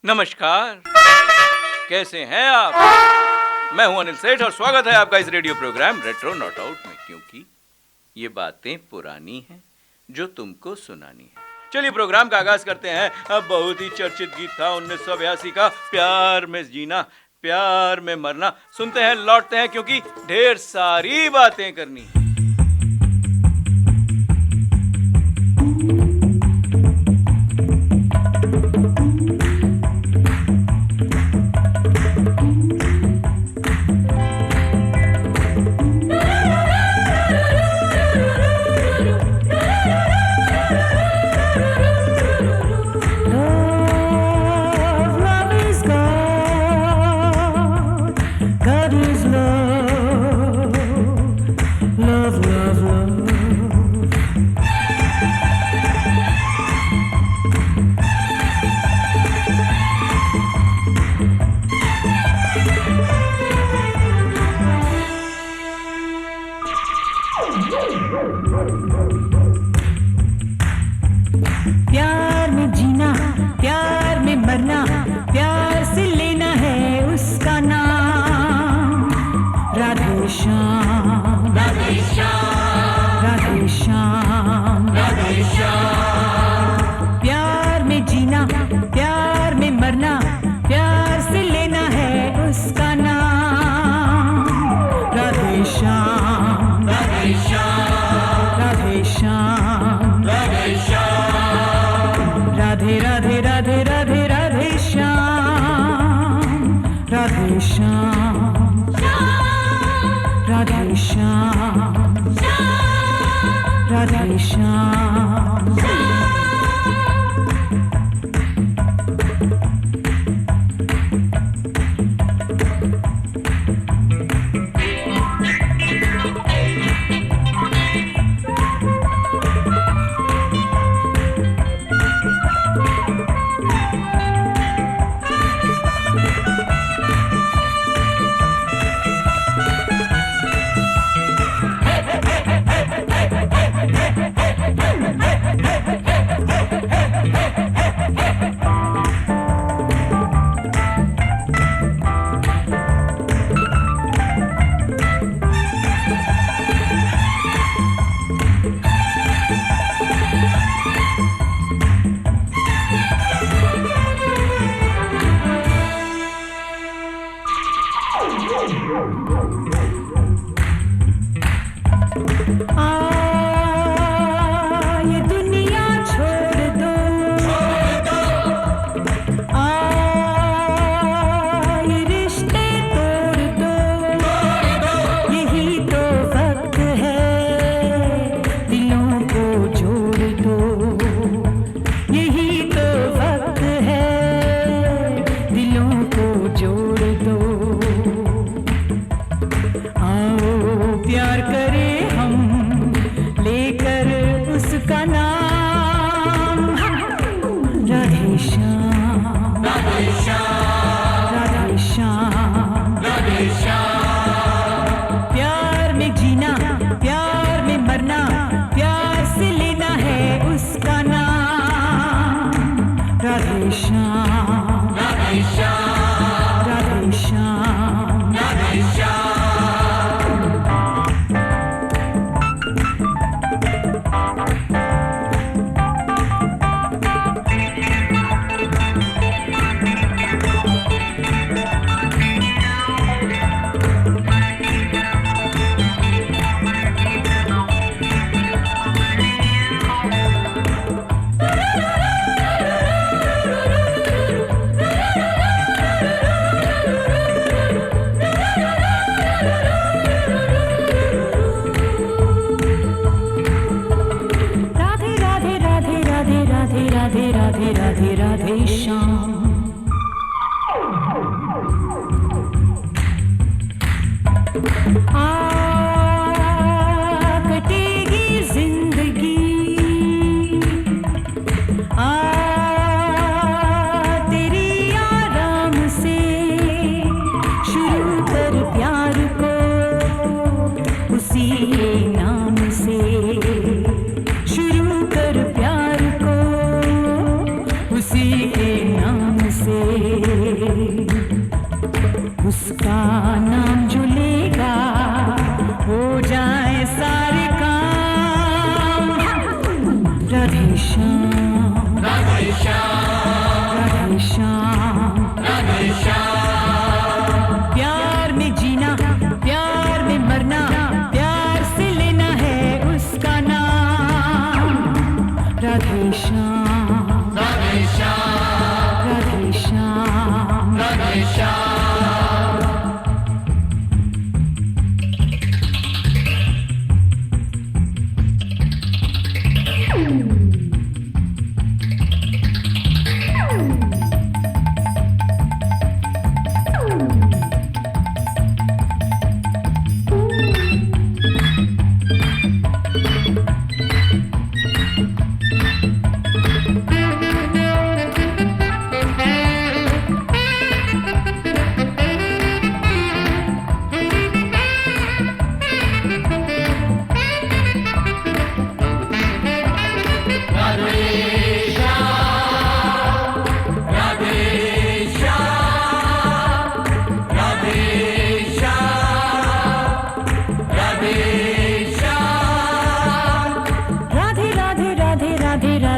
नमस्कार, कैसे हैं आप? मैं हूं अनिल सेठ और स्वागत है आपका इस radio programme retro not out में, क्योंकि ये बातें पुरानी हैं जो तुमको सुनानी है। चलिए प्रोग्राम का आगाज करते हैं। अब बहुत ही चर्चित गीत था 1982 का, प्यार में जीना प्यार में मरना। सुनते हैं, लौटते हैं, क्योंकि ढेर सारी बातें करनी है। प्यार में जीना, प्यार में मरना, प्यार से लेना है उसका नाम। राधे श्याम, राधे श्याम, राधे श्याम, राधे श्याम। प्यार में जीना, प्यार में मरना, प्यार से लेना है उसका नाम। राधे श्याम, राधे श्याम, राधे श्याम, राधे श्याम। राधे राधे राधे राधे राधे श्याम, राधे श्याम, राधे श्याम, राधे श्याम। ये दुनिया छोड़ दो, ये रिश्ते तोड़ दो, यही तो वक्त है दिलों को जोड़ दो, यही तो वक्त है दिलों को जोड़ दो। आओ प्यार करें हम, लेकर उसका नाम। राधे श्याम, राधे श्याम, राधे श्याम, राधे श्याम। प्यार में जीना, प्यार में मरना, प्यार से लेना है उसका नाम। राधे श्याम, राधे श्याम, राधे श्याम, राधे श्याम।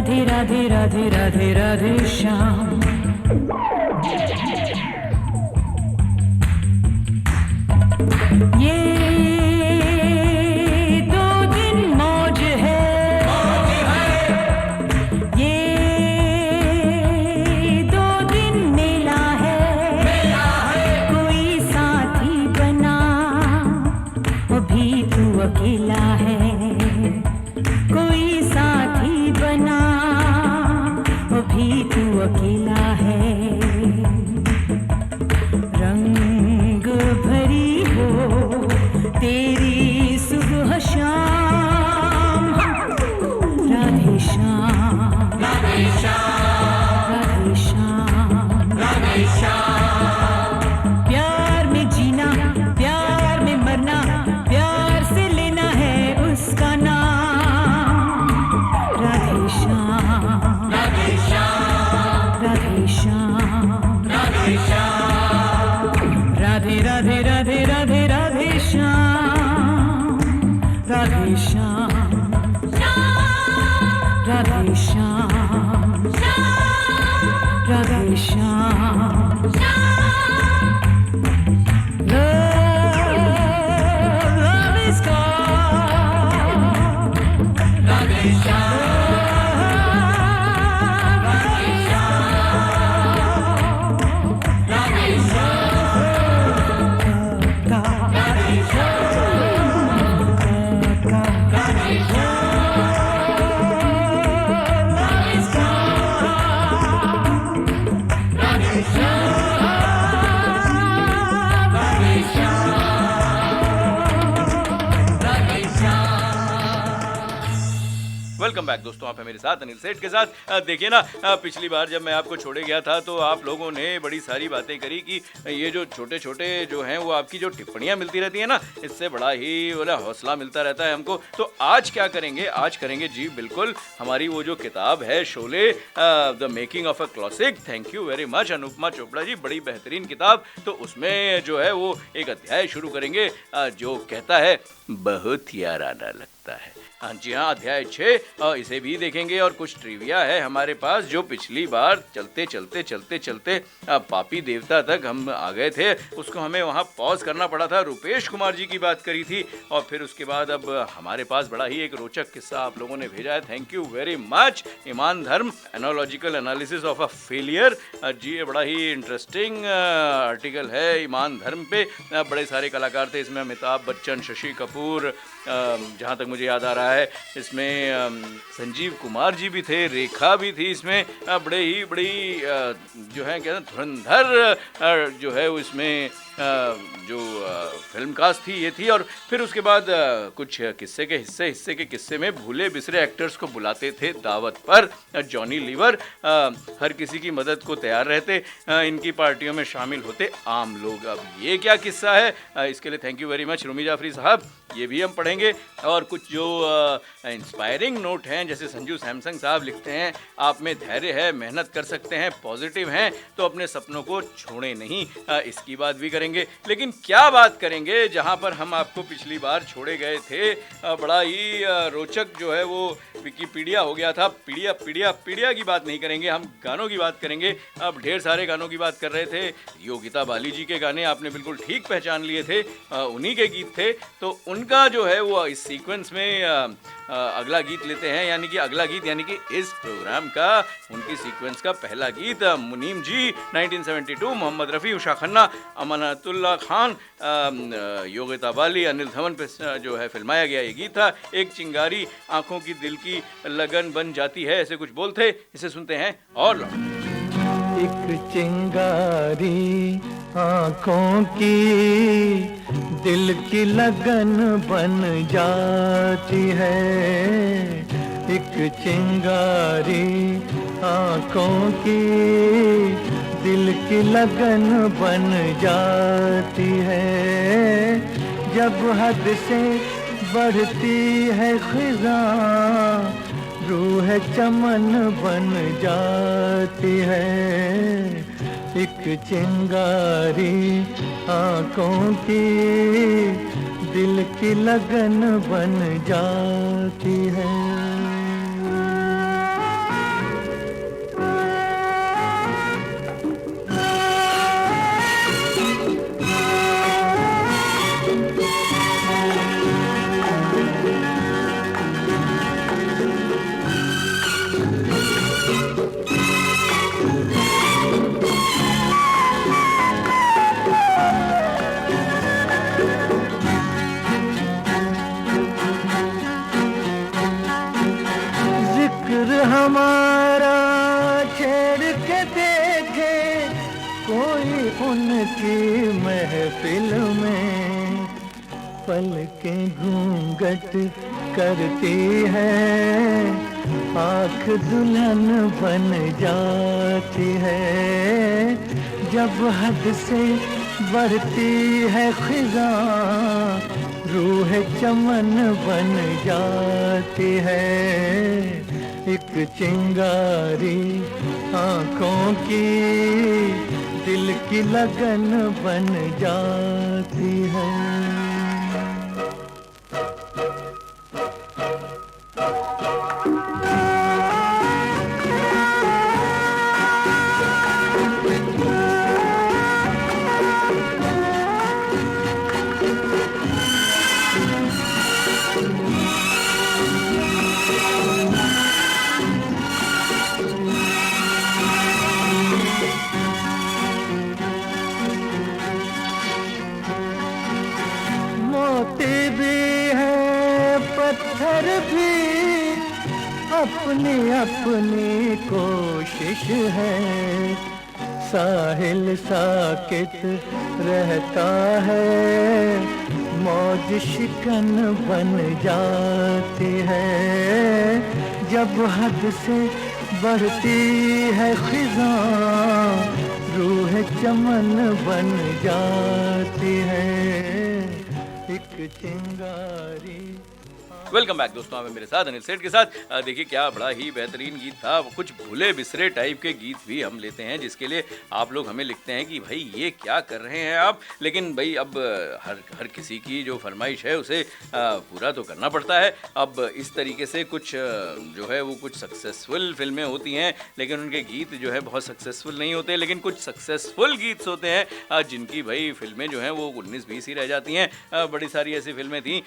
राधे राधे राधे राधे श्याम। ये दो दिन मौज है, ये दो दिन मेला है, कोई साथी बना अभी तू अकेला है, कोई साथी बना अभी तू अकेला है। रंग भरी हो तेरी सुबह शाम, राधे श्याम राधे श्याम राधे श्याम राधे श्याम। प्यार में जीना प्यार में मरना, प्यार से लेना है उसका नाम, Radhe Shyam Radhe Shyam Radhe Shyam Radhe Shyam. Radhe Radhe Radhe Radhe Radhe Shyam, Radhe Shyam Radhe Shyam Radhe Shyam. Love is gone, Radhe Shyam Radhe Shyam Radhe welcome back दोस्तों, आप हैं मेरे साथ अनिल सेठ के साथ। देखिए ना, पिछली बार जब मैं आपको छोड़े गया था तो आप लोगों ने बड़ी सारी बातें करी कि ये जो छोटे छोटे जो हैं वो आपकी जो टिप्पणियां मिलती रहती हैं ना, इससे बड़ा ही बोला हौसला मिलता रहता है हमको। तो आज क्या करेंगे, आज करेंगे जी बिल्कुल हमारी वो जो किताब है Sholay the making of a classic. Thank you very much Anupama Chopra ji, बड़ी बेहतरीन किताब। तो उसमें जो है वो एक अध्याय शुरू करेंगे जो कहता है बहुत याराना लगता है। हाँ जी हाँ, अध्याय 6 इसे भी देखेंगे और कुछ ट्रिविया है हमारे पास जो पिछली बार चलते चलते चलते चलते पापी देवता तक हम आ गए थे, उसको हमें वहाँ पॉज करना पड़ा था। रुपेश कुमार जी की बात करी थी और फिर उसके बाद अब हमारे पास बड़ा ही एक रोचक किस्सा आप लोगों ने भेजा है, thank you very much. Imaan Dharam analogical analysis of a failure जी, ये बड़ा ही इंटरेस्टिंग आर्टिकल है ईमान धर्म पे। बड़े सारे कलाकार थे इसमें, अमिताभ बच्चन, शशि कपूर, जहाँ तक मुझे याद आ रहा है इसमें संजीव कुमार जी भी थे, रेखा भी थी इसमें। बड़ी जो है क्या धुरंधर जो है वो इसमें जो फिल्म कास्ट थी ये थी। और फिर उसके बाद कुछ किस्से के हिस्से में भूले बिसरे एक्टर्स को बुलाते थे दावत पर। जॉनी लीवर हर किसी की मदद को तैयार रहते, इनकी पार्टियों में शामिल होते आम लोग। अब ये क्या किस्सा है, इसके लिए thank you very much Rumi Jafri साहब, ये भी हम पढ़ेंगे। और कुछ जो इंस्पायरिंग नोट हैं, जैसे संजू सैमसंग साहब लिखते हैं आप में धैर्य है, मेहनत कर सकते हैं, पॉजिटिव हैं तो अपने सपनों को छोड़ें नहीं, इसकी बात भी करेंगे। लेकिन क्या बात करेंगे जहां पर हम आपको पिछली बार छोड़े गए थे, बड़ा ही रोचक जो है वो विकिपीडिया हो गया था। पीडिया की बात नहीं करेंगे, हम गानों की बात करेंगे। अब ढेर सारे गानों की बात कर रहे थे, योगिता बाली जी के गाने आपने बिल्कुल ठीक पहचान लिए थे, उन्हीं के गीत थे। तो उनका जो है वो इस सीक्वेंस में अगला गीत लेते हैं, यानी कि अगला गीत यानी कि इस प्रोग्राम का उनकी सीक्वेंस का पहला गीत मुनीम जी 1972, मोहम्मद रफ़ी, उषा खन्ना, अमानतुल्लाह खान, योगिता बाली, अनिल धवन पे जो है फिल्माया गया ये गीत था। एक चिंगारी आंखों की दिल की लगन बन जाती है, ऐसे कुछ बोल थे। इसे सुनते हैं और लौट। एक चिंगारी आंखों की दिल की लगन बन जाती है, एक चिंगारी आंखों की दिल की लगन बन जाती है, जब हद से बढ़ती है खिज़ां रूह चमन बन जाती है, एक चिंगारी आंखों की दिल की लगन बन जाती है। हमारा छेड़ के देखे कोई उनकी महफिल में, पलकें घूंघट करती है, आँख दुल्हन बन जाती है, जब हद से बढ़ती है खिज़ां रूह चमन बन जाती है, एक चिंगारी आंखों की दिल की लगन बन जाती है। मोती भी है पत्थर भी अपनी अपनी कोशिश है, साहिल साकित रहता है, मौज शिकन बन जाती है, जब हद से बढ़ती है खिज़ां रूह चमन बन जाती है, एक चिंगारी। वेलकम बैक दोस्तों, आप हैं मेरे साथ अनिल सेठ के साथ। देखिए क्या बड़ा ही बेहतरीन गीत था। कुछ भूले बिसरे टाइप के गीत भी हम लेते हैं, जिसके लिए आप लोग हमें लिखते हैं कि भाई ये क्या कर रहे हैं आप, लेकिन भाई अब हर किसी की जो फरमाइश है उसे पूरा तो करना पड़ता है। अब इस तरीके से कुछ जो है वो कुछ सक्सेसफुल फिल्में होती हैं, लेकिन उनके गीत जो है बहुत सक्सेसफुल नहीं होते, लेकिन कुछ सक्सेसफुल गीत होते हैं जिनकी भाई फिल्में जो हैं वो 19-20 ही रह जाती हैं। बड़ी सारी ऐसी फिल्में थी,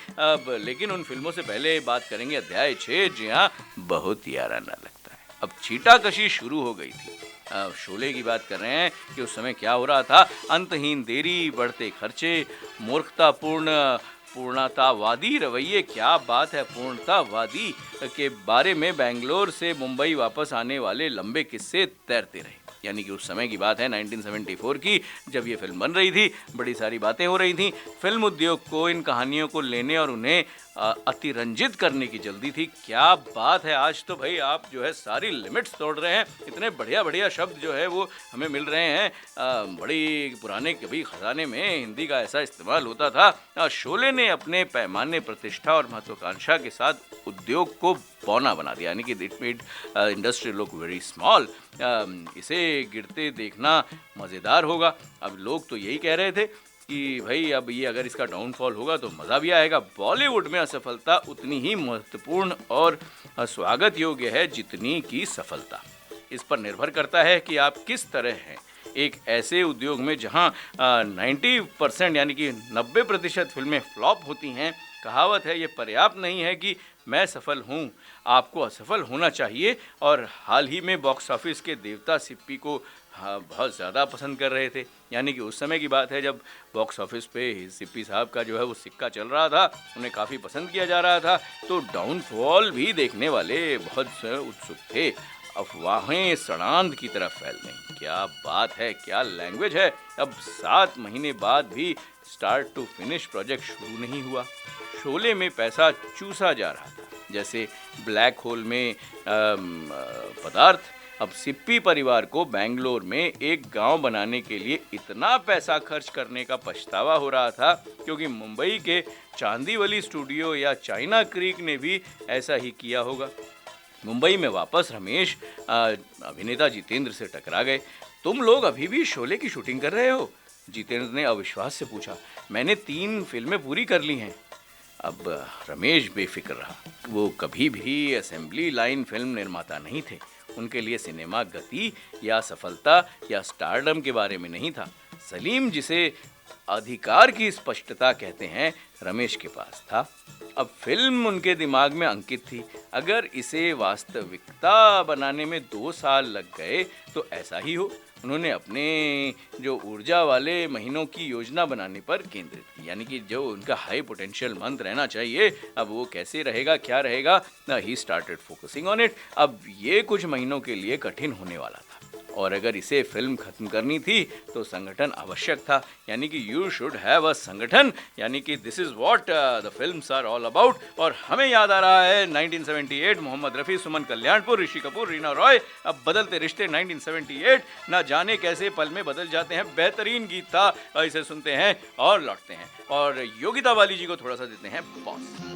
लेकिन उन फिल्मों से पहले बात करेंगे अध्याय 6। जी हाँ, बहुत याराना लगता है। अब छींटाकशी शुरू हो गई थी। शोले की बात कर रहे हैं कि उस समय क्या हो रहा था। अंतहीन देरी, बढ़ते खर्चे, पूर्णतावादी रवैये। क्या बात है, पूर्णतावादी के बारे में बेंगलोर से मुंबई वापस आने वाले लंबे किस्से तैरते रहे। यानी कि उस समय की बात है 1974 की, जब ये फिल्म बन रही थी। बड़ी सारी बातें हो रही थी। फिल्म उद्योग को इन कहानियों को लेने और उन्हें अतिरंजित करने की जल्दी थी। क्या बात है, आज तो भाई आप जो है सारी लिमिट्स तोड़ रहे हैं। इतने बढ़िया बढ़िया शब्द जो है वो हमें मिल रहे हैं। बड़ी पुराने कभी खजाने में हिंदी का ऐसा इस्तेमाल होता था। शोले ने अपने पैमाने, प्रतिष्ठा और महत्वाकांक्षा के साथ उद्योग को बौना बना दिया, यानी कि it made industry look very small. इसे गिरते देखना मज़ेदार होगा। अब लोग तो यही कह रहे थे कि भाई अब ये अगर इसका डाउनफॉल होगा तो मज़ा भी आएगा। बॉलीवुड में असफलता उतनी ही महत्वपूर्ण और स्वागत योग्य है जितनी की सफलता। इस पर निर्भर करता है कि आप किस तरह हैं। एक ऐसे उद्योग में जहां 90% यानी कि 90% फिल्में फ्लॉप होती हैं, कहावत है, ये पर्याप्त नहीं है कि मैं सफल हूँ, आपको असफल होना चाहिए। और हाल ही में बॉक्स ऑफिस के देवता सिप्पी को बहुत ज़्यादा पसंद कर रहे थे। यानी कि उस समय की बात है जब बॉक्स ऑफिस पे सिप्पी साहब का जो है वो सिक्का चल रहा था, उन्हें काफ़ी पसंद किया जा रहा था। तो डाउनफॉल भी देखने वाले बहुत उत्सुक थे। अफवाहें सड़ांध की तरफ फैल गईं। क्या बात है, क्या लैंग्वेज है। अब 7 महीने बाद भी स्टार्ट टू फिनिश प्रोजेक्ट शुरू नहीं हुआ। शोले में पैसा चूसा जा रहा था जैसे ब्लैक होल में पदार्थ। अब सिप्पी परिवार को बेंगलोर में एक गांव बनाने के लिए इतना पैसा खर्च करने का पछतावा हो रहा था, क्योंकि मुंबई के चांदीवली स्टूडियो या चाइना क्रीक ने भी ऐसा ही किया होगा। मुंबई में वापस रमेश अभिनेता जितेंद्र से टकरा गए। तुम लोग अभी भी शोले की शूटिंग कर रहे हो? जितेंद्र ने अविश्वास से पूछा। मैंने 3 फिल्में पूरी कर ली हैं। अब रमेश बेफिक्र रहा। वो कभी भी असेंबली लाइन फिल्म निर्माता नहीं थे। उनके लिए सिनेमा गति या सफलता या स्टारडम के बारे में नहीं था। सलीम, जिसे अधिकार की स्पष्टता कहते हैं, रमेश के पास था। अब फिल्म उनके दिमाग में अंकित थी। अगर इसे वास्तविकता बनाने में 2 साल लग गए तो ऐसा ही हो। उन्होंने अपने जो ऊर्जा वाले महीनों की योजना बनाने पर केंद्रित की, यानी कि जो उनका हाई पोटेंशियल मंथ रहना चाहिए, अब वो कैसे रहेगा, क्या रहेगा, he started focusing on it. अब ये कुछ महीनों के लिए कठिन होने वाला था, और अगर इसे फिल्म खत्म करनी थी तो संगठन आवश्यक था। यानी कि यू शुड हैव अ संगठन, यानी कि this is what the films are all about. और हमें याद आ रहा है 1978, मोहम्मद रफ़ी, सुमन कल्याणपुर, ऋषि कपूर, रीना रॉय। अब बदलते रिश्ते 1978, ना जाने कैसे पल में बदल जाते हैं। बेहतरीन गीत था, इसे सुनते हैं और लौटते हैं और योगिता वाली जी को थोड़ा सा देते हैं पॉज।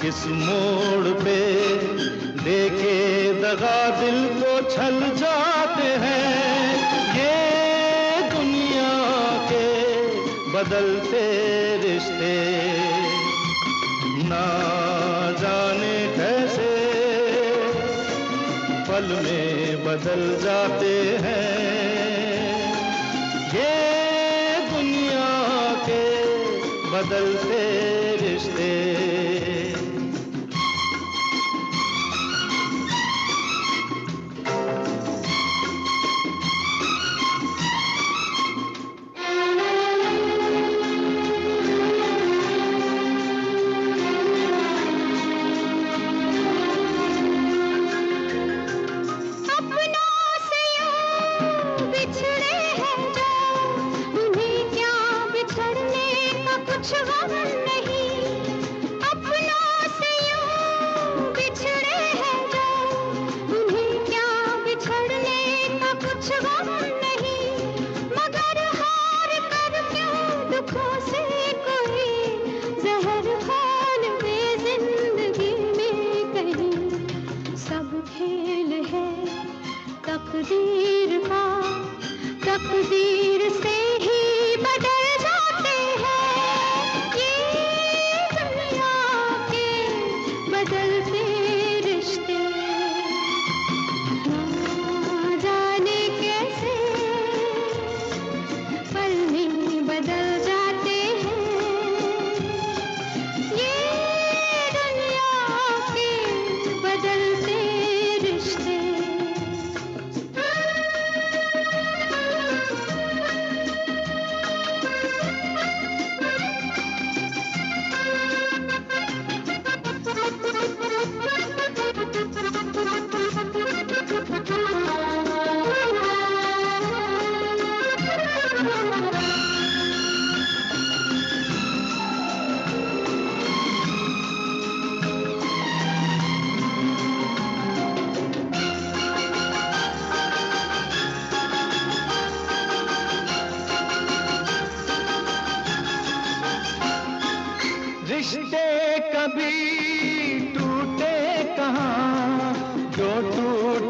किस मोड़ पे देखे दगा दिल को छल जाते हैं। ये दुनिया के बदलते रिश्ते ना जाने कैसे पल में बदल जाते हैं। ये दुनिया के बदलते रिश्ते। कुछ गम नहीं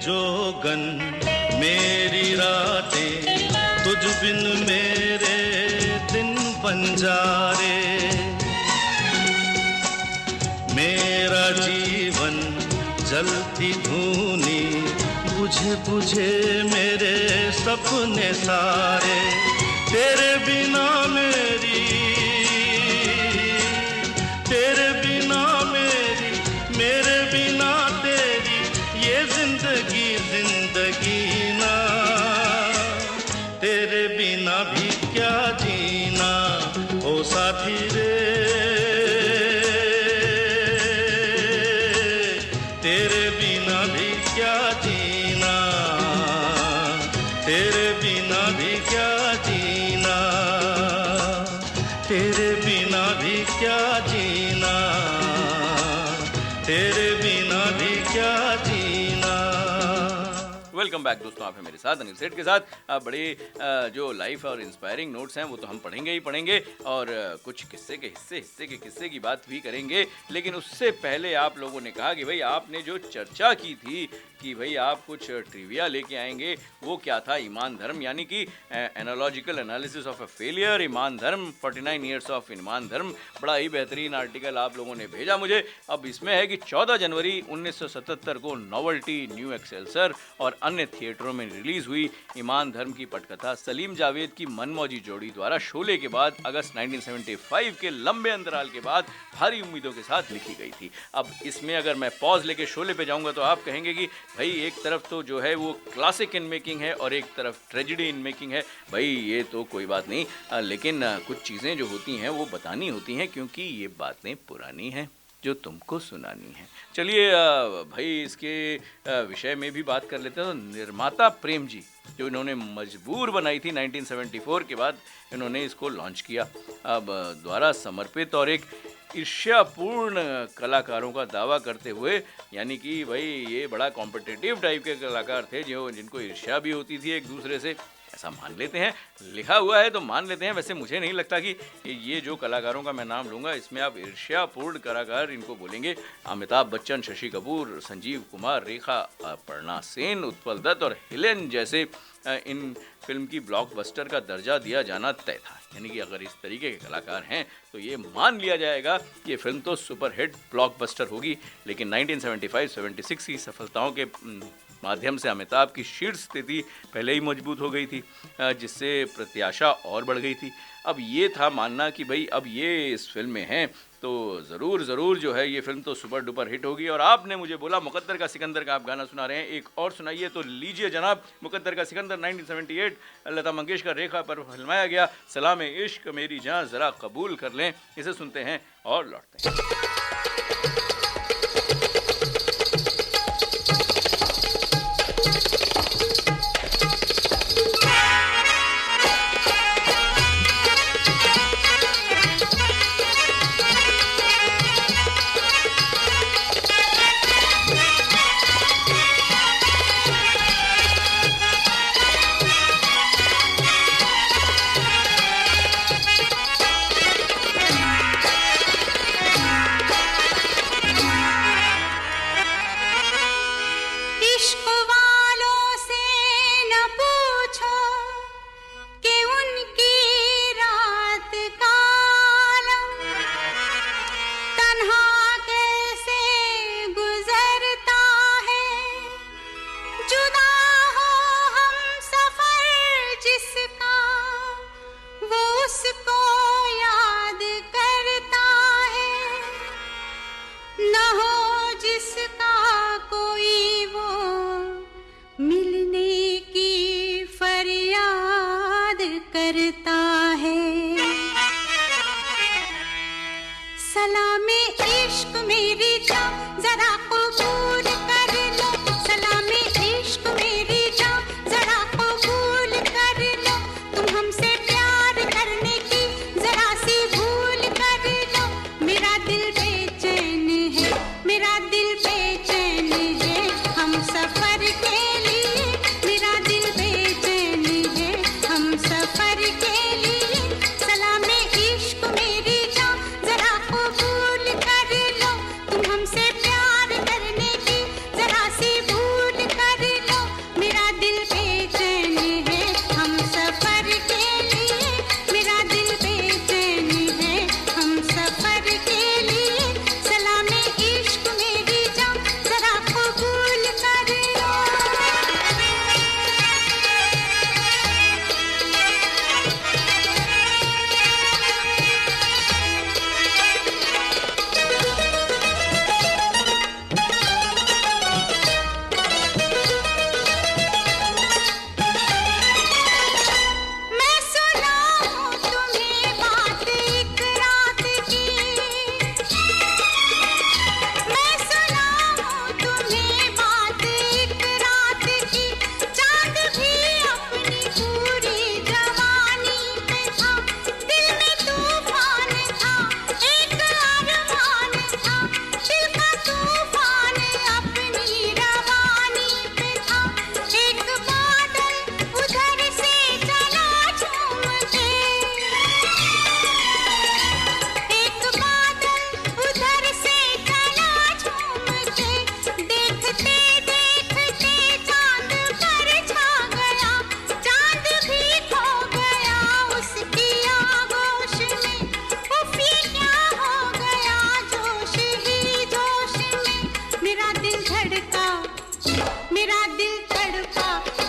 जोगन मेरी रातें तुझ बिन मेरे दिन बंजारे। मेरा जीवन जलती धूनी बुझे बुझे मेरे सपने सारे। तेरे बिना मेरी, तेरे बिना मेरी, मेरे बिना तेरी ये जिंदगी जिंदगी ना। तेरे बिना भी क्या जीना ओ साथी रे। तेरे बिना भी क्या जीना, तेरे बिना भी क्या जीना, तेरे बिना भी क्या जीना, तेरे बिना भी क्या जीना। वेलकम बैक दोस्तों, आप हैं मेरे साथ अनिल सेठ के साथ। बड़े जो लाइफ और इंस्पायरिंग नोट्स हैं वो तो हम पढ़ेंगे ही पढ़ेंगे, और कुछ किस्से के हिस्से के किस्से की बात भी करेंगे। लेकिन उससे पहले आप लोगों ने कहा कि भाई आपने जो चर्चा की थी कि भाई आप कुछ ट्रिविया लेके आएंगे, वो क्या था? ईमान धर्म, यानी कि analogical analysis of a failure, Imaan Dharam, 49 years of ईमान धर्म। बड़ा ही बेहतरीन आर्टिकल आप लोगों ने भेजा मुझे। अब इसमें है कि 14 जनवरी 1977 को नोवेल्टी, न्यू एक्सेलसर और अन्य थिएटरों में रिलीज हुई ईमान धर्म की पटकथा सलीम जावेद की मनमौजी जोड़ी द्वारा शोले के बाद अगस्त 1975 के लंबे अंतराल के बाद भारी उम्मीदों के साथ लिखी गई थी। अब इसमें अगर मैं पॉज लेके शोले पे जाऊंगा तो आप कहेंगे कि भाई एक तरफ तो जो है वो क्लासिक इन मेकिंग है और एक तरफ ट्रेजेडी इन मेकिंग है। भाई ये तो कोई बात नहीं, लेकिन कुछ चीज़ें जो होती हैं वो बतानी होती हैं, क्योंकि ये बातें पुरानी हैं जो तुमको सुनानी है। चलिए भाई इसके विषय में भी बात कर लेते हैं। तो निर्माता प्रेम जी, जो इन्होंने मजबूर बनाई थी 1974 के बाद, इन्होंने इसको लॉन्च किया। अब द्वारा समर्पित और एक ईर्ष्यापूर्ण कलाकारों का दावा करते हुए, यानी कि भाई ये बड़ा कॉम्पिटिटिव टाइप के कलाकार थे जो जिनको ईर्ष्या भी होती थी एक दूसरे से, ऐसा मान लेते हैं। लिखा हुआ है तो मान लेते हैं। वैसे मुझे नहीं लगता कि ये जो कलाकारों का मैं नाम लूँगा इसमें आप ईर्ष्यापूर्ण कलाकार इनको बोलेंगे। अमिताभ बच्चन, शशि कपूर, संजीव कुमार, रेखा, अपर्णा सेन, उत्पल दत्त और हेलेन जैसे इन फिल्म की ब्लॉकबस्टर का दर्जा दिया जाना तय था। यानी कि अगर इस तरीके के कलाकार हैं तो ये मान लिया जाएगा कि ये फिल्म तो सुपरहिट ब्लॉकबस्टर होगी। लेकिन 1975-76 की सफलताओं के माध्यम से अमिताभ की शीर्ष स्थिति पहले ही मजबूत हो गई थी, जिससे प्रत्याशा और बढ़ गई थी। अब ये था मानना कि भाई अब ये इस फिल्म में हैं तो ज़रूर जो है ये फिल्म तो सुपर डुपर हिट होगी। और आपने मुझे बोला मुकद्दर का सिकंदर का आप गाना सुना रहे हैं, एक और सुनाइए। तो लीजिए जनाब, मुकद्दर का सिकंदर 1978 लता मंगेशकर, रेखा पर फिल्माया गया। सलाम इश्क मेरी जान ज़रा कबूल कर लें, इसे सुनते हैं और लौटते हैं।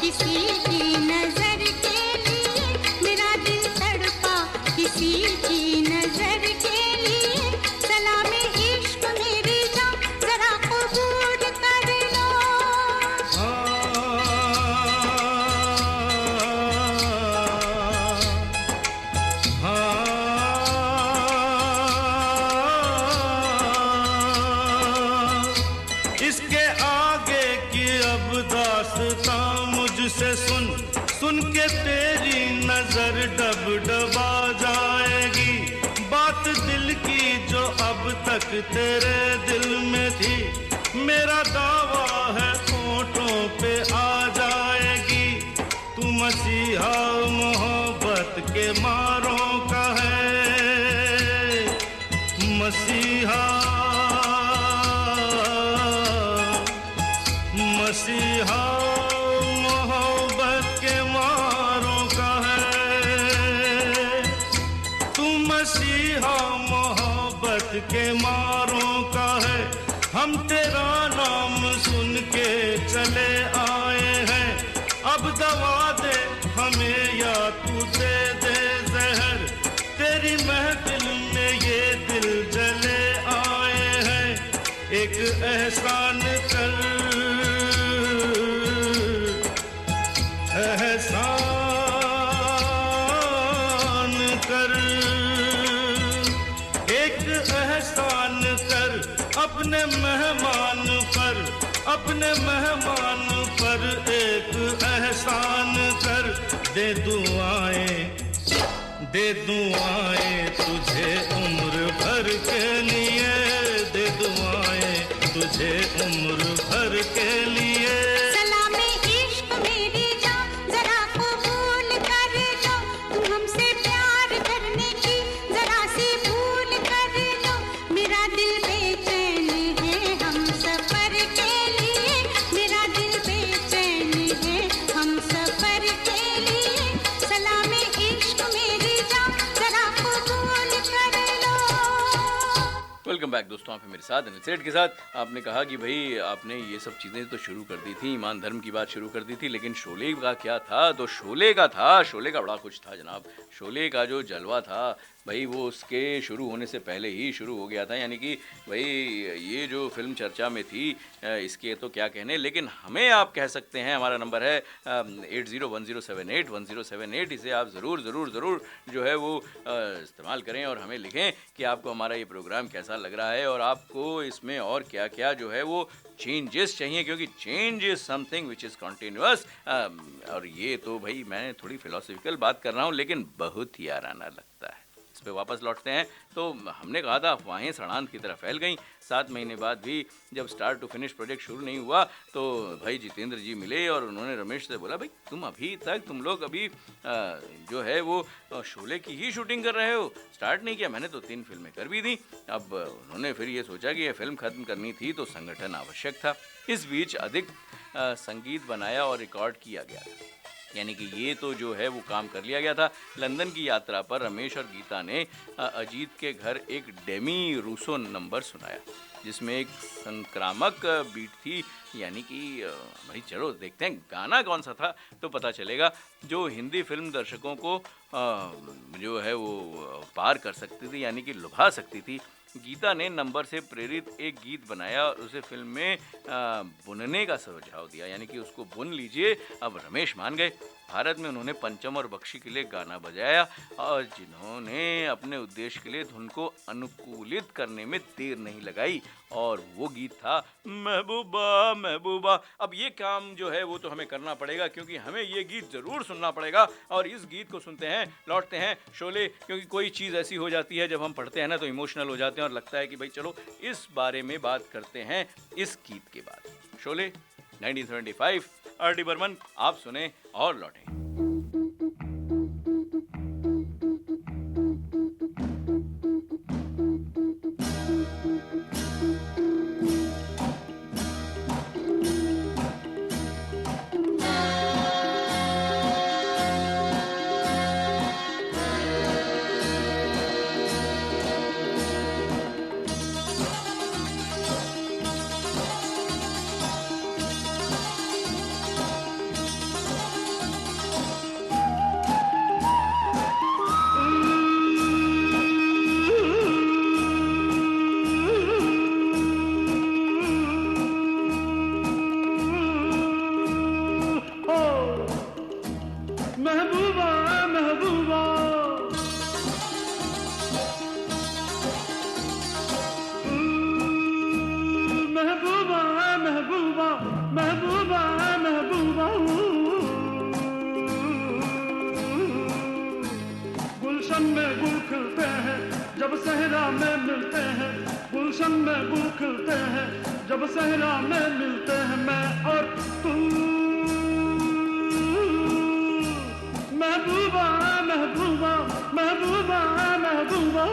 किसी की नजर के लिए, मेरा दिल तड़पा किसी की नजर के लिए। सलामे इश्क मेरी जान जरा कबूल कर लो। इसके आगे की अब दास्तां मुझसे सुन, सुन के तेरी नजर डब डबा जाएगी। बात दिल की जो अब तक तेरे दिल में थी, मेरा दावा है होठों पे आ जाएगी। तू मसीहा मोहब्बत के मारों का है, मसीहा मसीहा मोहब्बत के मारों का है। तू मसीहा मोहब्बत के मारों का है। हम तेरा नाम सुन के चले आए हैं। अब दवा दे हमें या तू दे दे जहर। तेरी महफिल में ये दिल जले आए हैं। एक एहसान कर, एहसान कर, एक एहसान कर अपने मेहमान पर, अपने मेहमान पर एक एहसान कर। दे दुआएं, दे दुआएं तुझे उम्र भर के लिए, दे दुआएं तुझे उम्र भर के लिए। सलामे इश्क मेरी जान जरा कबूल कर लो। तुम हमसे प्यार करने की जरा सी भूल कर लो। मेरा दिल बेचैन है हम सफर के लिए, मेरा दिल बेचैन है हम सफर के लिए। सलामे इश्क मेरी जान जरा कबूल कर लो। वेलकम बैक दोस्तों, आप हैं मेरे साथ अनिल सेठ के साथ। आपने कहा कि भाई आपने ये सब चीज़ें तो शुरू कर दी थी, ईमान धर्म की बात शुरू कर दी थी, लेकिन शोले का क्या था? तो शोले का बड़ा कुछ था जनाब। शोले का जो जलवा था भाई वो उसके शुरू होने से पहले ही शुरू हो गया था। यानी कि भाई ये जो फिल्म चर्चा में थी इसके तो क्या कहने, लेकिन हमें आप कह सकते हैं। हमारा नंबर है 8010781078। इसे आप ज़रूर जो है वो इस्तेमाल करें और हमें लिखें कि आपको हमारा ये प्रोग्राम कैसा लग रहा है और आपको इसमें और क्या क्या जो है वो चेंजेस चाहिए, क्योंकि change is something which is continuous. और ये तो भाई मैं थोड़ी फिलोसफिकल बात कर रहा हूँ, लेकिन बहुत ही याराना लगता है। इस पे वापस लौटते हैं। तो हमने कहा था अफवाहें सड़ांत की तरह फैल गईं। 7 महीने बाद भी जब स्टार्ट टू फिनिश प्रोजेक्ट शुरू नहीं हुआ तो भाई जितेंद्र जी मिले और उन्होंने रमेश से बोला, भाई तुम लोग अभी जो है वो शोले की ही शूटिंग कर रहे हो, स्टार्ट नहीं किया। मैंने तो 3 फिल्में कर भी दी। अब उन्होंने फिर ये सोचा कि ये फिल्म ख़त्म करनी थी तो संगठन आवश्यक था। इस बीच अधिक संगीत बनाया और रिकॉर्ड किया गया, यानी कि ये तो जो है वो काम कर लिया गया था। लंदन की यात्रा पर रमेश और गीता ने अजीत के घर एक डेमी रूसो नंबर सुनाया, जिसमें एक संक्रामक बीट थी। यानी कि भाई चलो देखते हैं गाना कौन सा था तो पता चलेगा, जो हिंदी फिल्म दर्शकों को जो है वो पार कर सकती थी, यानी कि लुभा सकती थी। गीता ने नंबर से प्रेरित एक गीत बनाया और उसे फिल्म में बुनने का सुझाव दिया, यानी कि उसको बुन लीजिए। अब रमेश मान गए। भारत में उन्होंने पंचम और बख्शी के लिए गाना बजाया और जिन्होंने अपने उद्देश्य के लिए धुन को अनुकूलित करने में देर नहीं लगाई, और वो गीत था महबूबा महबूबा। अब ये काम जो है वो तो हमें करना पड़ेगा, क्योंकि हमें ये गीत ज़रूर सुनना पड़ेगा। और इस गीत को सुनते हैं, लौटते हैं शोले, क्योंकि कोई चीज़ ऐसी हो जाती है जब हम पढ़ते हैं ना तो इमोशनल हो जाते हैं और लगता है कि भाई चलो इस बारे में बात करते हैं इस गीत के बाद। शोले 1975, आर.डी. बर्मन। आप सुने और लौटें। मिलते हैं, गुलशन में गुल खिलते हैं, जब सहरा में मिलते हैं मैं और तू। महबूबा महबूबा महबूबा महबूबा,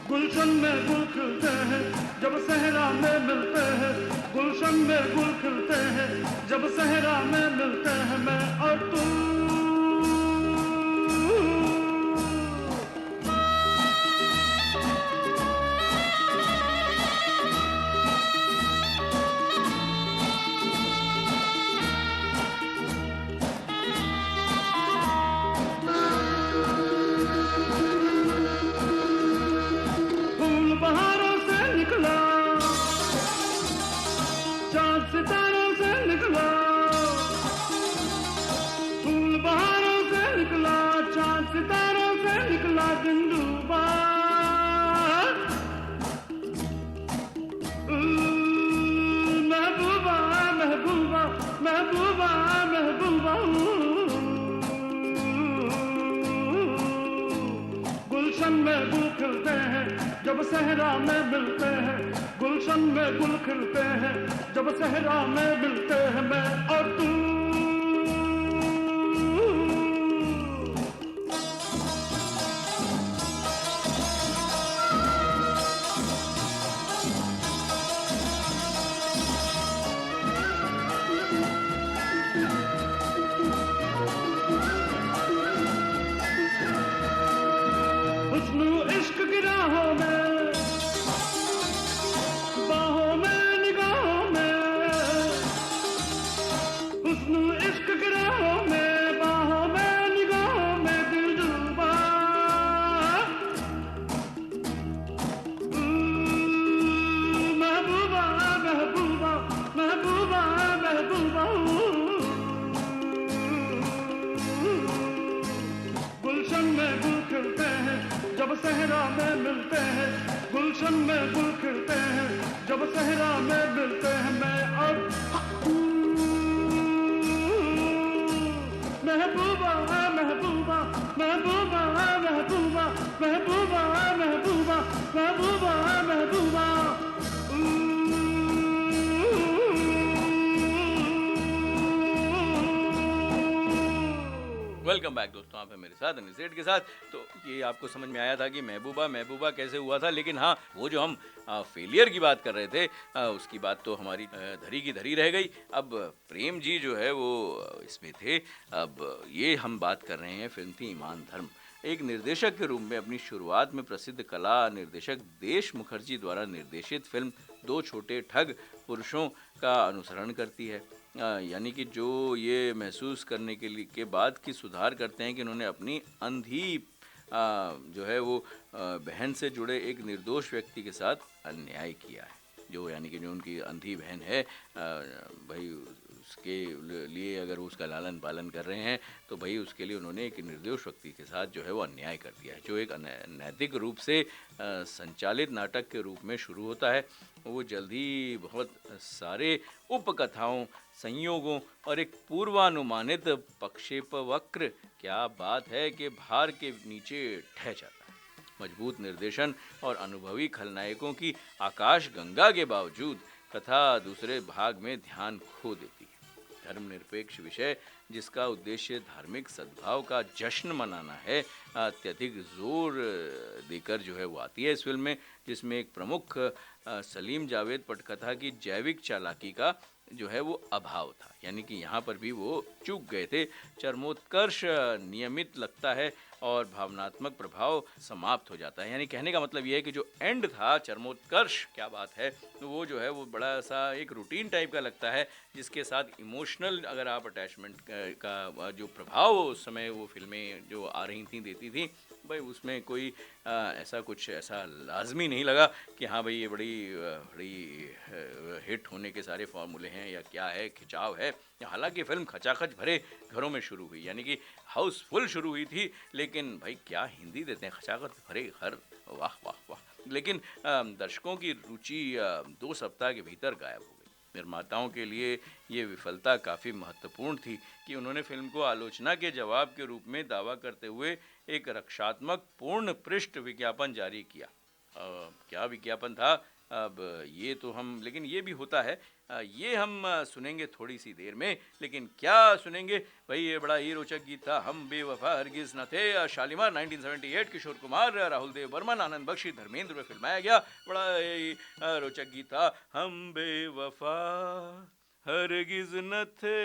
गुलशन में गुल खिलते हैं, जब सहरा में मिलते हैं, गुलशन में गुल खिलते हैं, जब सहरा में मिलते हैं मैं और तू। फूल बहारों से निकला, चांद सितारों से निकला, फूल बहारों से निकला, चांद सितारों से निकला, दिन डूबा। महबूबा महबूबा महबूबा महबूबा, गुलशन में गुल खिलते हैं, जब सहरा में मिलते हैं, गुलशन में गुल खिलते हैं, जब सहरा में मिलते हैं मैं और तू। हुस्न इश्क की राहों में, बाहों में निगाहों में, हुस्न इश्क की राहों में, बाहों में निगाहों में, दिल डूबा। महबूबा महबूबा महबूबा महबूबा, गुलशन में गुल खिलते हैं, जब सहरा में मिलते हैं, गुलशन में गुल खिलते हैं, जब सहरा में मिलते हैं मैं और महबूबा महबूबा महबूबा महबूबा महबूबा महबूबा महबूबा महबूबा। वेलकम बैक दोस्तों, आप हैं मेरे साथ अनिल सेठ के साथ। तो ये आपको समझ में आया था कि महबूबा महबूबा कैसे हुआ था, लेकिन हाँ, वो जो हम फेलियर की बात कर रहे थे, उसकी बात तो हमारी धरी की धरी रह गई। अब प्रेम जी जो है वो इसमें थे। अब ये हम बात कर रहे हैं, फिल्म थी ईमान धर्म। एक निर्देशक के रूप में अपनी शुरुआत में प्रसिद्ध कला निर्देशक देश मुखर्जी द्वारा निर्देशित फिल्म दो छोटे ठग पुरुषों का अनुसरण करती है। यानी कि जो ये महसूस करने के बाद कि सुधार करते हैं कि उन्होंने अपनी अंधी जो है वो बहन से जुड़े एक निर्दोष व्यक्ति के साथ अन्याय किया है। जो यानी कि जो उनकी अंधी बहन है, भाई उसके लिए अगर वो उसका लालन पालन कर रहे हैं तो भाई उसके लिए उन्होंने एक निर्दोष व्यक्ति के साथ जो है वो अन्याय कर दिया है। जो एक नैतिक रूप से संचालित नाटक के रूप में शुरू होता है, वो जल्दी बहुत सारे उपकथाओं, संयोगों और एक पूर्वानुमानित प्रक्षेपवक्र, क्या बात है, कि भार के नीचे ढह जाता है। मजबूत निर्देशन और अनुभवी खलनायकों की आकाश गंगा के बावजूद कथा दूसरे भाग में ध्यान खो देती है। धर्मनिरपेक्ष विषय जिसका उद्देश्य धार्मिक सद्भाव का जश्न मनाना है, अत्यधिक जोर देकर जो है वो आती है इस फिल्म में, जिसमें एक प्रमुख सलीम जावेद पटकथा की जैविक चालाकी का जो है वो अभाव था। यानी कि यहाँ पर भी वो चूक गए थे। चरमोत्कर्ष नियमित लगता है और भावनात्मक प्रभाव समाप्त हो जाता है। यानी कहने का मतलब ये है कि जो एंड था, चरमोत्कर्ष, क्या बात है, तो वो जो है वो बड़ा सा एक रूटीन टाइप का लगता है, जिसके साथ इमोशनल अगर आप अटैचमेंट का जो प्रभाव उस समय वो फिल्में जो आ रही थी देती थी, भाई उसमें कोई ऐसा कुछ ऐसा लाजमी नहीं लगा कि हाँ भाई ये बड़ी हिट होने के सारे फॉर्मूले हैं या क्या है, खिंचाव है। हालांकि फिल्म खचाखच भरे घरों में शुरू हुई, यानी कि हाउसफुल शुरू हुई थी, लेकिन भाई क्या हिंदी देते हैं, खचाखच भरे घर, वाह वाह वाह। लेकिन दर्शकों की रुचि 2 सप्ताह के भीतर गायब हो गई। निर्माताओं के लिए ये विफलता काफ़ी महत्वपूर्ण थी कि उन्होंने फिल्म को आलोचना के जवाब के रूप में दावा करते हुए एक रक्षात्मक पूर्ण पृष्ठ विज्ञापन जारी किया। क्या विज्ञापन था अब ये तो हम, लेकिन ये भी होता है, ये हम सुनेंगे थोड़ी सी देर में। लेकिन क्या सुनेंगे भाई, ये बड़ा ही रोचक गीत था, हम बेवफा हरगिज न थे, शालीमार 1978, किशोर कुमार, राहुल देव बर्मन, आनंद बख्शी, धर्मेंद्र में फिल्माया गया, बड़ा ही रोचक गीत था, हम बेवफा हरगिज न थे।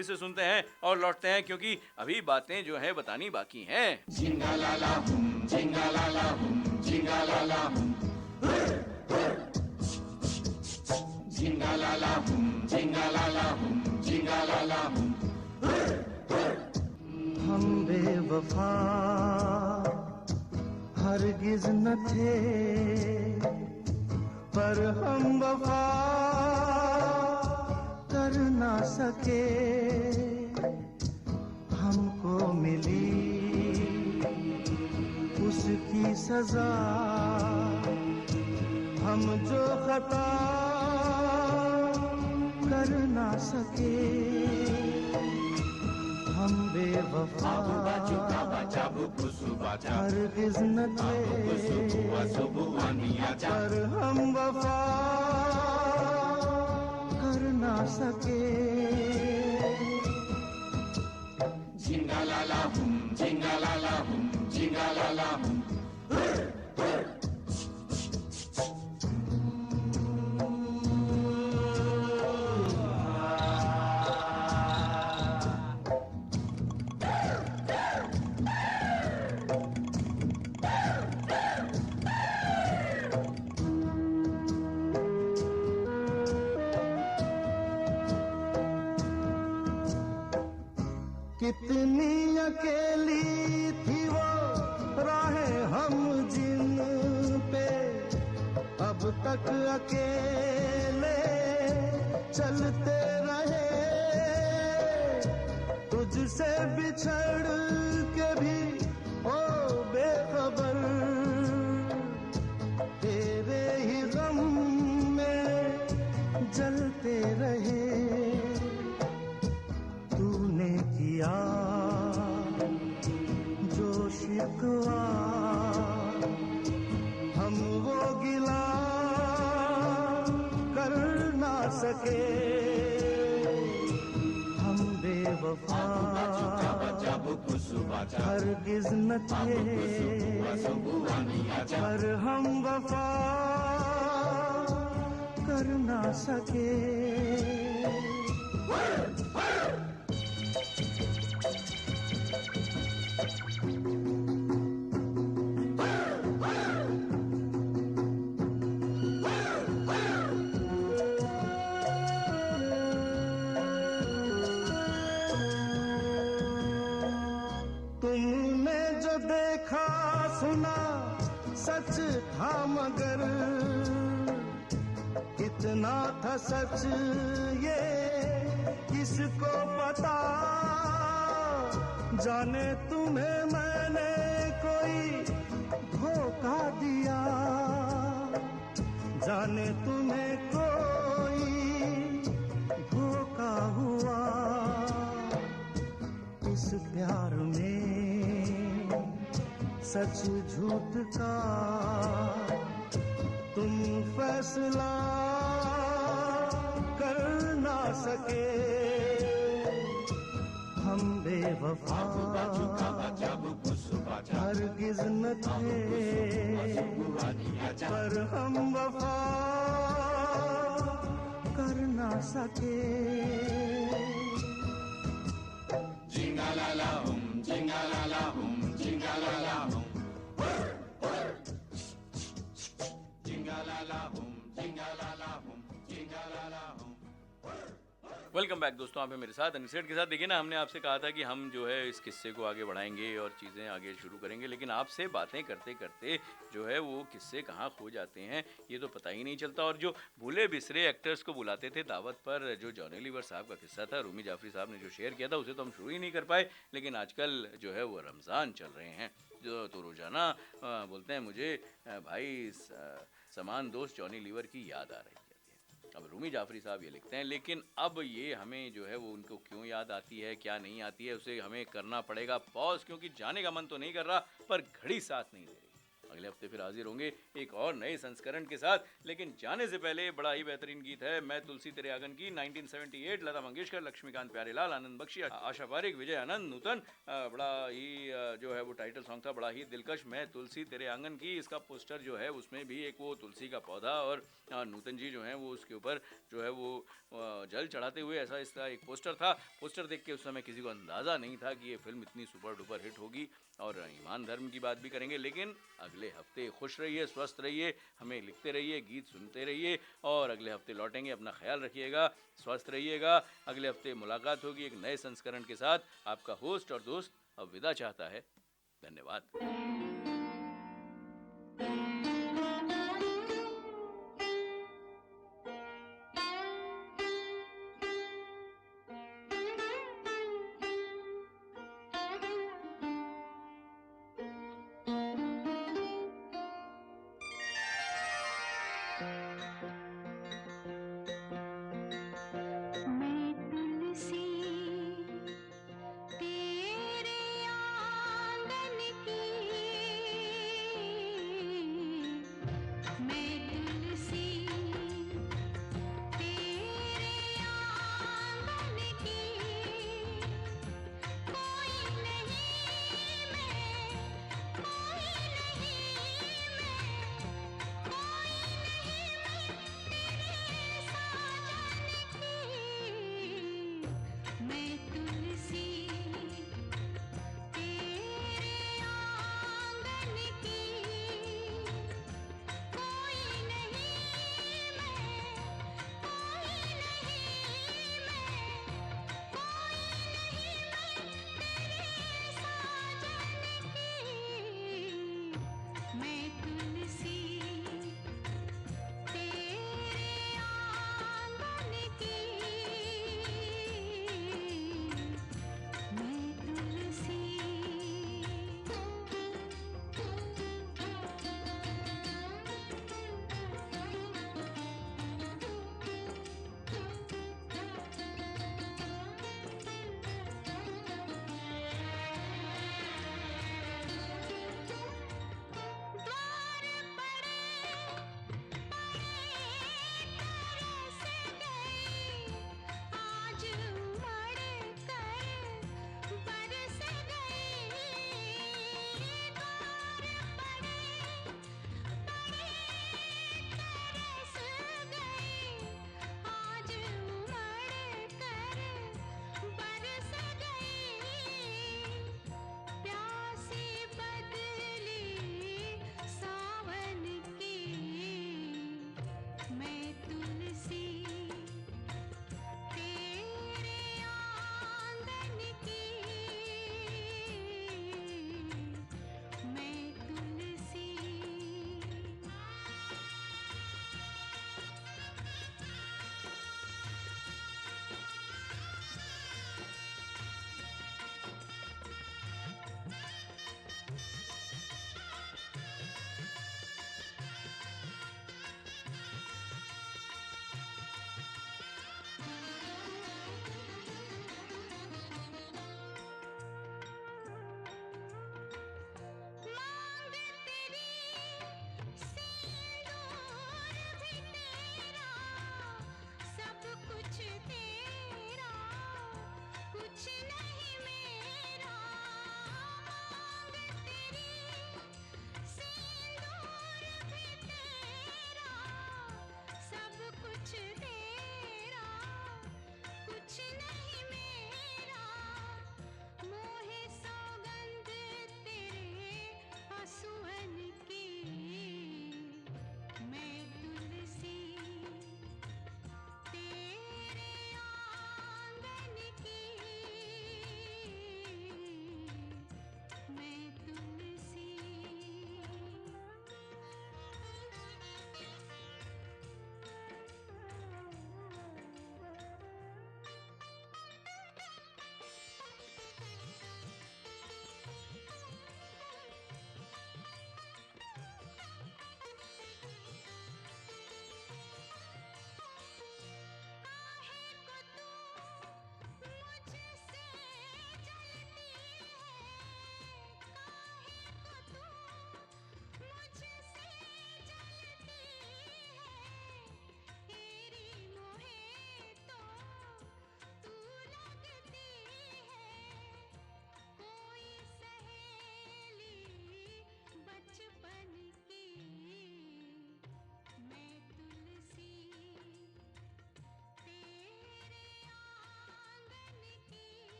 इसे सुनते हैं और लौटते हैं, क्योंकि अभी बातें जो हैं बतानी बाकी हैं। जिंगालाला हुम, जिंगालाला हुम, जिंगालाला हुम, जिंगालाला हुम, जिंगालाला हुम, जिंगालाला हुम। हम बेवफा हरगिज न थे, पर हम वफा कर ना सके। हमको मिली उसकी सजा, हम जो खता कर ना सके। हम बेवफा हरगिज न थे, पर हम वफा कर ना सके। जिंगालाला हुम, जिंगालाला हुम, जिंगालाला हुम। कितनी अकेली थी वो राहें हम जिन पे, अब तक अकेले चलते रहे। तुझसे बिछड़ के भी ओ बेखबर, तेरे ही गम में जलते रहे। तूने किया जो शिकवा, हम वो गिला कर ना सके। हम बेवफा हरगिज न थे, पर हम वफा कर ना सके। तुमने जो देखा सुना सच था, मगर कितना था सच ये किसको पता। जाने तुम्हें मैंने कोई धोखा दिया, जाने तुम्हें कोई धोखा हुआ। इस प्यार में सच झूठ का तुम फैसला कर ना सके। हम बेवफा हरगिज न थे, पर हम वफा कर ना सके। जिंगालाला हुम, जिंगालाला हुम, जिंगालाला हुम। जिंगालाला हुम, जिंगालाला हुम, जिंगालाला हुम। वेलकम बैक दोस्तों, आप हैं मेरे साथ अनिसेट के साथ। देखिए ना, हमने आपसे कहा था कि हम जो है इस किस्से को आगे बढ़ाएंगे और चीज़ें आगे शुरू करेंगे, लेकिन आपसे बातें करते करते जो है वो किस्से कहाँ खो जाते हैं ये तो पता ही नहीं चलता। और जो भूले बिसरे एक्टर्स को बुलाते थे दावत पर, जो जॉनी लीवर साहब का किस्सा था, रूमी जाफरी साहब ने जो शेयर किया था, उसे तो हम शुरू ही नहीं कर पाए। लेकिन आजकल जो है वो रमज़ान चल रहे हैं, जो तो रोज़ाना बोलते हैं मुझे भाई समान दोस्त जॉनी लीवर की याद आ रही है। अब रूमी आलमी जाफरी साहब ये लिखते हैं, लेकिन अब ये हमें जो है वो उनको क्यों याद आती है, क्या नहीं आती है, उसे हमें करना पड़ेगा पॉज, क्योंकि जाने का मन तो नहीं कर रहा पर घड़ी साथ नहीं दे रही। अगले हफ्ते फिर हाजिर होंगे एक और नए संस्करण के साथ, लेकिन जाने से पहले बड़ा ही बेहतरीन गीत है मैं तुलसी तेरे आंगन की, 1978, लता मंगेशकर, लक्ष्मीकांत प्यारेलाल, आनंद बख्शी, आशा पारिक, विजय आनंद, नूतन। बड़ा ही जो है वो टाइटल सॉन्ग था, बड़ा ही दिलकश, मैं तुलसी तेरे आंगन की। इसका पोस्टर जो है उसमें भी एक वो तुलसी का पौधा और नूतन जी जो है वो उसके ऊपर जो है वो जल चढ़ाते हुए, ऐसा इसका एक पोस्टर था। पोस्टर देख के उस समय किसी को अंदाज़ा नहीं था कि ये फिल्म इतनी सुपर डुपर हिट होगी। और ईमान धर्म की बात भी करेंगे, लेकिन अगले हफ्ते खुश रहिए, स्वस्थ रहिए, हमें लिखते रहिए, गीत सुनते रहिए और अगले हफ्ते लौटेंगे। अपना ख्याल रखिएगा, स्वस्थ रहिएगा। अगले हफ्ते मुलाकात होगी एक नए संस्करण के साथ। आपका होस्ट और दोस्त अब विदा चाहता है। धन्यवाद।